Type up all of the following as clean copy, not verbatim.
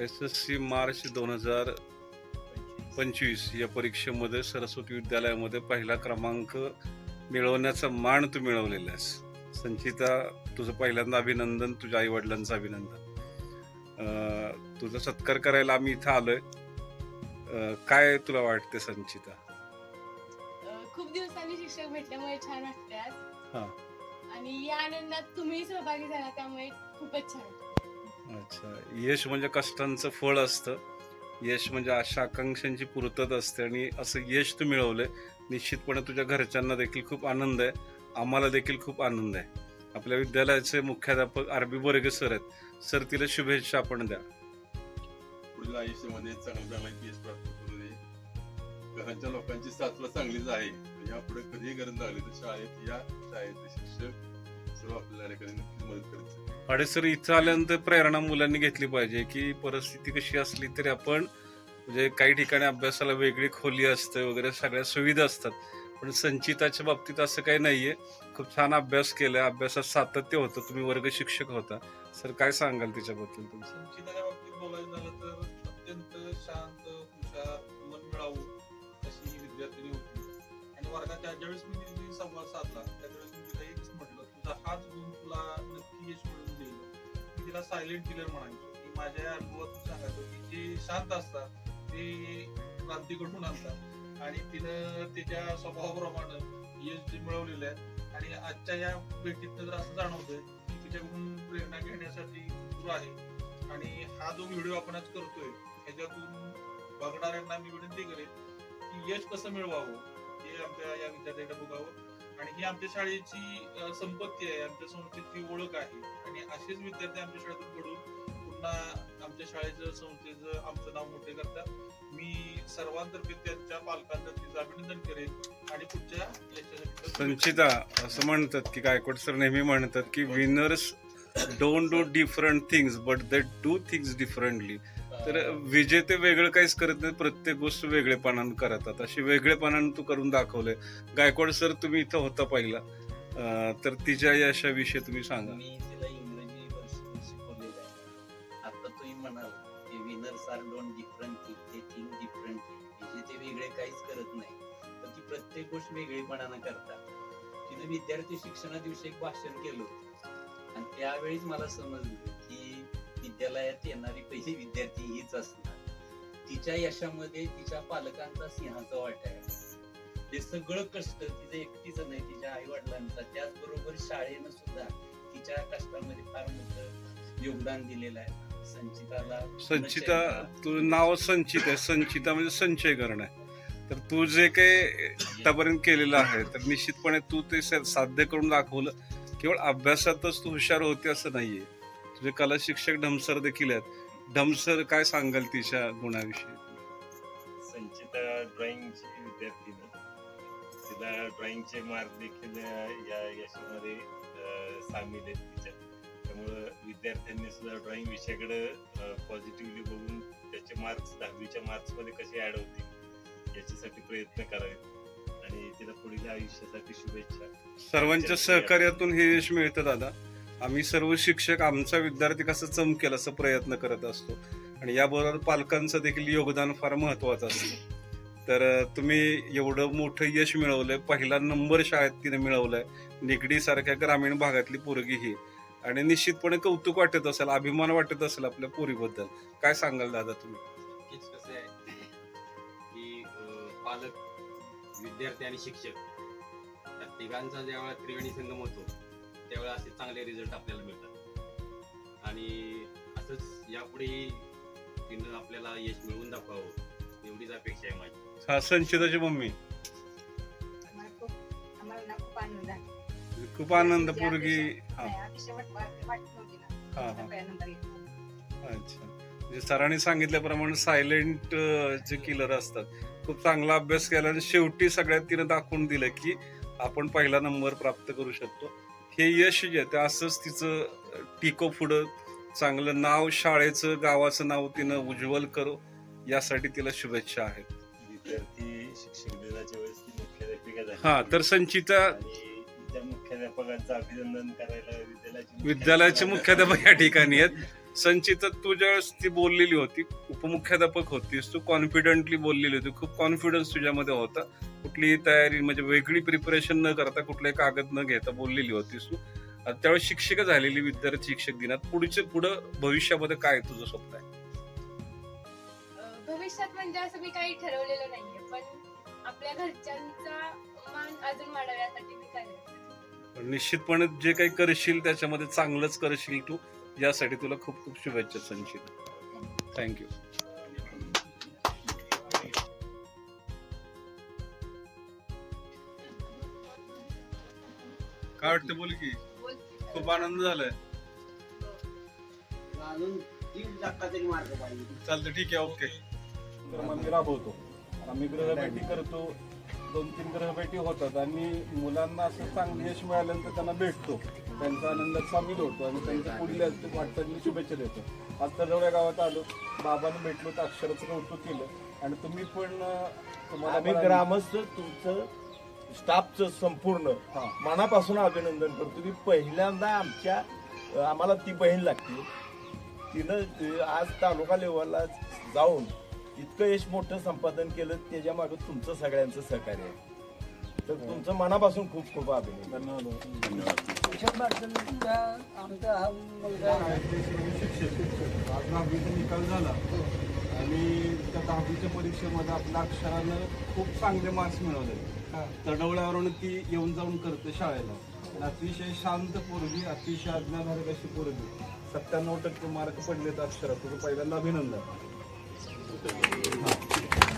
SSC March 2025 या परीक्षेमध्ये सरस्वती विद्यालयामध्ये पहिला क्रमांक मिळवण्याचा मान तू मिळवलेला आहेस. संचिता, तुझं पहिल्यांदा अभिनंदन, तुझ्या आई वडिलांचं अभिनंदन. तुझा सत्कार करायला आम्ही इथं आलोय. काय तुला वाटते संचिता? खूप दिवसांनी शिक्षक भेटल्यामुळे छान वाटते आज. हा, आणि या आनंदात तुम्ही सहभागी झाला त्यामुळे खूपच छान. अच्छा. यश म्हणजे कष्टांचं फळ असतं. यश म्हणजे आशा आकांक्षांची पूर्तता असते आणि असं यश तू मिळवलंय. निश्चितपणे तुझ्या घरच्यांना देखील खूप आनंद आहे, आम्हाला देखील खूप आनंद आहे. आपल्या विद्यालयाचे मुख्याध्यापक RB बोरगे सर आहेत. सर, तिला शुभेच्छा आपण द्या. पुढील आयुष्यामध्ये चांगला यश प्राप्त करू दे. घराच्या लोकांची साथ तुला चांगलीच आहे. यापुढे कधीही गरज लागली तर शाळेत या, शाळेचे शिक्षक सर्व आपल्याला नक्कीच मदत करतात. आणि सर, इथं आल्यानंतर प्रेरणा मुलांनी घेतली पाहिजे की परिस्थिती कशी असली तरी आपण म्हणजे काही ठिकाणी अभ्यासाला वेगळी खोली असते वगैरे, सगळ्या सुविधा असतात. पण संचिताच्या बाबतीत असं काही नाहीये. खूप छान अभ्यास केलाय, अभ्यासात सातत्य होतं. तुम्ही वर्ग शिक्षक होता. सर, काय सांगाल तिच्याबद्दल तुमचं? संचिताच्या बाबतीत बोलायचं झालं तर अत्यंत शांत, हुशार, मनमिळावू अशी ही विद्यार्थिनी होती. आणि वर्गाच्या ज्यावेळेस मी तिथे संवाद साधला त्यावेळेस मी तिला एकच म्हटलं, तुझा हाच गुण तुला नक्की यश मिळवून देईल. मी तिला सायलेंट किलर म्हणायचो की माझ्या अनुभवातून सांगायचो की जे शांत असतात ते क्रांती घडवून आणतात. आणि तिनं तिच्या स्वभावाप्रमाणे यश जे मिळवलेलं आहे. आणि आजच्या या भेटीत तर असं जाणवतंय की तिच्याकडून प्रेरणा घेण्यासाठी सुरू आहे. आणि हा जो व्हिडिओ आपण आज करतोय ह्याच्यातून बघणाऱ्यांना मी विनंती करेन की यश कसं मिळवावं हे आमच्या या विद्यार्थ्यांना बघावं. आणि ही आमच्या शाळेची संपत्ती आहे, आमच्या संस्थेची ओळख आहे. आणि असेच विद्यार्थी आमच्या शाळेतून घडून पुन्हा आमच्या शाळेचं संस्थेचं आमचं नाव मोठे करतात. मी सर्वांतर्फे त्यांच्या पालकांचं तिचं अभिनंदन करेन आणि पुढच्या यशासाठी. संचिता, असं म्हणतात की गायकवाड सर नेहमी म्हणतात की winners don't do different things but they do things differently. तर विजेते वेगळं काहीच करत नाही, प्रत्येक गोष्ट वेगळेपणानं करतात. अशी वेगळेपणानं तू करून दाखवलंय. गायकवाड सर, तुम्ही इथं होता पहिला, तर तिच्या यशाविषयी तुम्ही सांगा. मी तिला इंग्रजी शिकवलेलं आहे. आता तुम्ही म्हणाल की winners are don't different thing, they thing differently. विजेते वेगळे काहीच करत नाही, पण ती प्रत्येक गोष्ट वेगळेपणानं करतात. तिने विद्यार्थी शिक्षणादिवशी एक भाषण केलं होतं आणि त्यावेळीच मला समजलं की विद्यालयात येणारी पहिली विद्यार्थी हीच असणार. तिच्या यशामध्ये तिच्या पालकांचा सिंहाचा वाटा आहे. ते सगळं कष्ट तिचं एकटीचं नाही, तिच्या आई वडिलांचा, त्याचबरोबर शाळेनं सुद्धा तिच्या कष्टामध्ये फार मोठं योगदान दिलेलं आहे. संचिता, तुझं नाव संचित आहे. संचिता म्हणजे संचय करणं आहे. तर तू जे काही आतापर्यंत केलेलं आहे तर निश्चितपणे तू ते साध्य करून दाखवलं. केवळ अभ्यासातच तू हुशार होते असं नाहीये. तुझे कला शिक्षक ढमसर देखील आहेत. ढमसर, काय सांगाल तिच्या गुणाविषयी? संचिता ड्रॉइंगची विद्यार्थी, तिला ड्रॉइंगचे मार्क देखील या यशामध्ये सामील आहेत तिच्या. त्यामुळं विद्यार्थ्यांनी सुद्धा ड्रॉइंग विषयाकडे पॉझिटिव्हली बघून त्याचे मार्क्स 10वीच्या मार्क्समध्ये कसे ऍड होतील याच्यासाठी प्रयत्न करावेत. आणि तिला पुढील आयुष्यासाठी शुभेच्छा. सर्वांच्या सहकार्यातून हे यश मिळतं दादा. आम्ही सर्व शिक्षक आमचा विद्यार्थी कसं चमकेल असं प्रयत्न करत असतो. आणि याबरोबर पालकांचं देखील योगदान फार महत्वाचं असतं. तर तुम्ही एवढं मोठं यश मिळवलंय, पहिला नंबर शाळेत तिने मिळवलाय, निगडी सारख्या ग्रामीण भागातली पोरगी ही. आणि निश्चितपणे कौतुक वाटत असेल, अभिमान वाटत असेल आपल्या पोरीबद्दल. काय सांगाल दादा तुम्ही? कसं आहे की पालक, विद्यार्थी आणि शिक्षक या तिघांचा ज्यावेळेला त्रिवेणी संगम होतो त्यावेळेला असे चांगले रिझल्ट आपल्याला मिळतात. आणि असंच यापुढे तिनं आपल्याला यश मिळवून दाखवावं एवढीच अपेक्षा आहे माझी. हा, संचिताची मम्मी, खूप आनंद. पोरगी अच्छा, म्हणजे सरांनी सांगितल्याप्रमाणे सायलेंट जे किलर असतात, खूप चांगला अभ्यास केला आणि शेवटी सगळ्यात तिने दाखवून दिलं की आपण पहिला नंबर प्राप्त करू शकतो. हे यश जे आहे असंच तिचं टिको पुढं चांगलं नाव, शाळेचं, गावाचं नाव तिनं उज्ज्वल करो यासाठी तिला शुभेच्छा आहेत. विद्यार्थी शिक्षक दिनाच्या वेळेस ती मुख्याध्यापिका झाली. हा, तर संचिता त्या मुख्याध्यापकांचं अभिनंदन करायला विद्यालयाचे मुख्याध्यापक या ठिकाणी आहेत. संचिता, तू ज्यावेळेस ती बोललेली होती, उपमुख्याध्यापक होतीस, तू कॉन्फिडंटली बोललेली होती, खूप कॉन्फिडन्स तुझ्यामध्ये होता, कुठलीही तयारी म्हणजे वेगळी प्रिपरेशन न करता, कुठलाही कागद न घेता बोललेली होतीस तू. त्यावेळेस शिक्षक झालेली विद्यार्थी शिक्षक दिनात पुढं भविष्यामध्ये काय तुझं स्वप्न आहे? भविष्यात म्हणजे असं मी काही ठरवलेलं नाहीये, पण आपल्या घरच्यांचा मान अजून वाढवण्यासाठी मी कार्यरत. निश्चितपणे जे काही करशील त्याच्यामध्ये चांगलंच करशील तू, यासाठी तुला खूप खूप शुभेच्छा संचिता. थँक्यू. काय वाटतं, बोल की. खूप आनंद झालाय. अजून 3 टक्का तरी मार्क पाहिजे. चालतं, ठीक आहे, ओके. तर मग मी राबवतो, आम्ही ग्रहभेटी करतो, 2-3 ग्रहभेटी होतात आणि मुलांना असं चांगलं यश मिळाल्यानंतर त्यांना भेटतो, त्यांचा आनंदात सामील होतो आणि त्यांच्या पुढील वाटचालीला शुभेच्छा देतो. आज तडवड्या गावात आलो, बाबांना भेटलो, तर अक्षराचं कौतुक केलं आणि तुम्ही पण आम्ही ग्रामस्थ तुमचं स्टाफचं संपूर्ण मनापासून अभिनंदन करतो की पहिल्यांदा आम्हाला ती बहीण लागते, तिनं आज तालुका लेवलला जाऊन इतकं यश मोठं संपादन केलं, त्याच्या मागे तुमचं सगळ्यांचं सहकार्य आहे. तर तुमचं मनापासून खूप खूप अभिनंदन. आज 10वीचा निकाल झाला आणि त्या 10वीच्या परीक्षेमध्ये आपल्या अक्षरानं खूप चांगले मार्क्स मिळवले. तडवळ्यावरून ती येऊन जाऊन करते शाळेला. अतिशय शांत पोरगी, अतिशय आज्ञाधारक अशी पोरगी. 97% मार्क पडलेत अक्षरात. तुझं पहिल्यांदा अभिनंदन.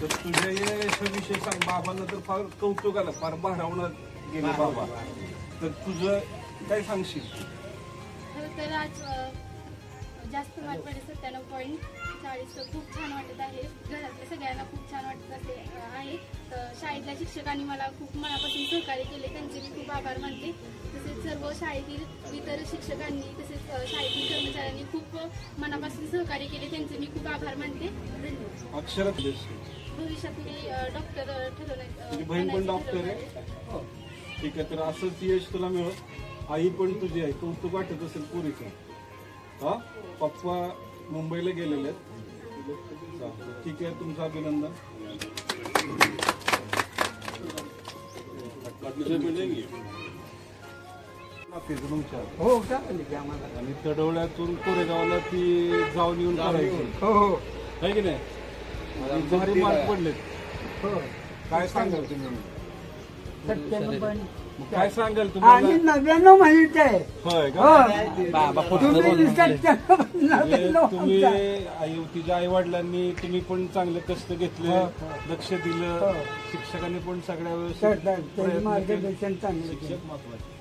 तर तुझ्या या यशाविषयी सांग. बाबांना तर फार कौतुक आलं, फार भारावणार गेले बाबा. तर तुझं काय सांगशील? खरं तर आज जास्त मार्क पडले 97.40. खूप छान वाटत आहे. घरातल्या सगळ्यांना खूप छान वाटत आहे. शाळेतल्या शिक्षकांनी मला खूप मनापासून सहकार्य केले, त्यांचे मी खूप आभार मानते. तसेच सर्व शाळेतील इतर शिक्षकांनी तसेच शाळेतील कर्मचाऱ्यांनी खूप मनापासून सहकार्य केले, त्यांचे मी खूप आभार मानते. धन्यवाद. अक्षरात भविष्यात मी डॉक्टर ठरवण्यात. तुझी बहीण पण डॉक्टर आहे? ठीक आहे. तर असंच यश तुला मिळत. आई पण तुझी आहे, कौतुक वाटत असेल पुरीचं. हा, पप्पा मुंबईला गेलेले आहेत. ठीक आहे, तुमचं अभिनंदन. हो का आम्हाला आणि तडवळ्यातून कोरेगावला ती जाऊन येऊन करायची, हो आहे की नाही? भारी मार्क पडलेत. काय सांगाल तुम्ही? 97 काय सांगाल तुम्हाला? 99 माहित आहे. होय का? तुम्ही आई, तिच्या आई वडिलांनी तुम्ही पण चांगले कष्ट घेतले, लक्ष दिलं, शिक्षकांनी पण सगळ्या व्यवस्थित मार्गदर्शन चांगलं शिक्षक महत्वाचे.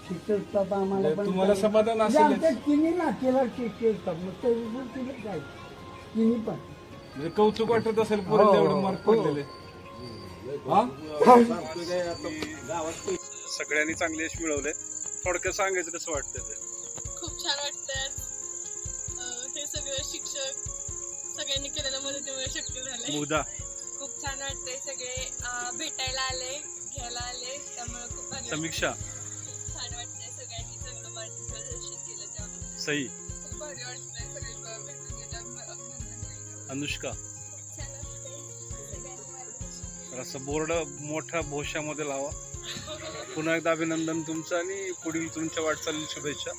शिक्षक बाबा आम्हाला पण तुम्हाला समाधान असेल. तिन्ही नातेला शिक्षक मग ते काय तिन्ही पण म्हणजे कौतुक वाटत असेल पोरांना एवढे मार्क पडलेले. सगळ्यांनी चांगले यश मिळवले. थोडक्यात सांगायचं कसं वाटतं ते? खूप छान वाटतं. हे सगळं शिक्षक सगळ्यांनी केलेल्या मदतीमुळे शक्य झालंय. मुदा खूप छान वाटतंय. सगळे भेटायला आले, घ्यायला आले, त्यामुळे खूप भारी समीक्षा छान वाटतंय. सगळ्यांनी चांगलं मार्गदर्शन केलं त्यामुळे सई खूप भारी वाटतंय. सगळे भेटून गेल्यावर अभिनंदन. अनुष्का छान वाटतंय. सगळ्यांनी मार्गदर्शन. असं बोर्ड मोठ्या भोश्यामध्ये लावा. पुन्हा एकदा अभिनंदन तुमचं आणि पुढील तुमच्या वाटचालीला शुभेच्छा.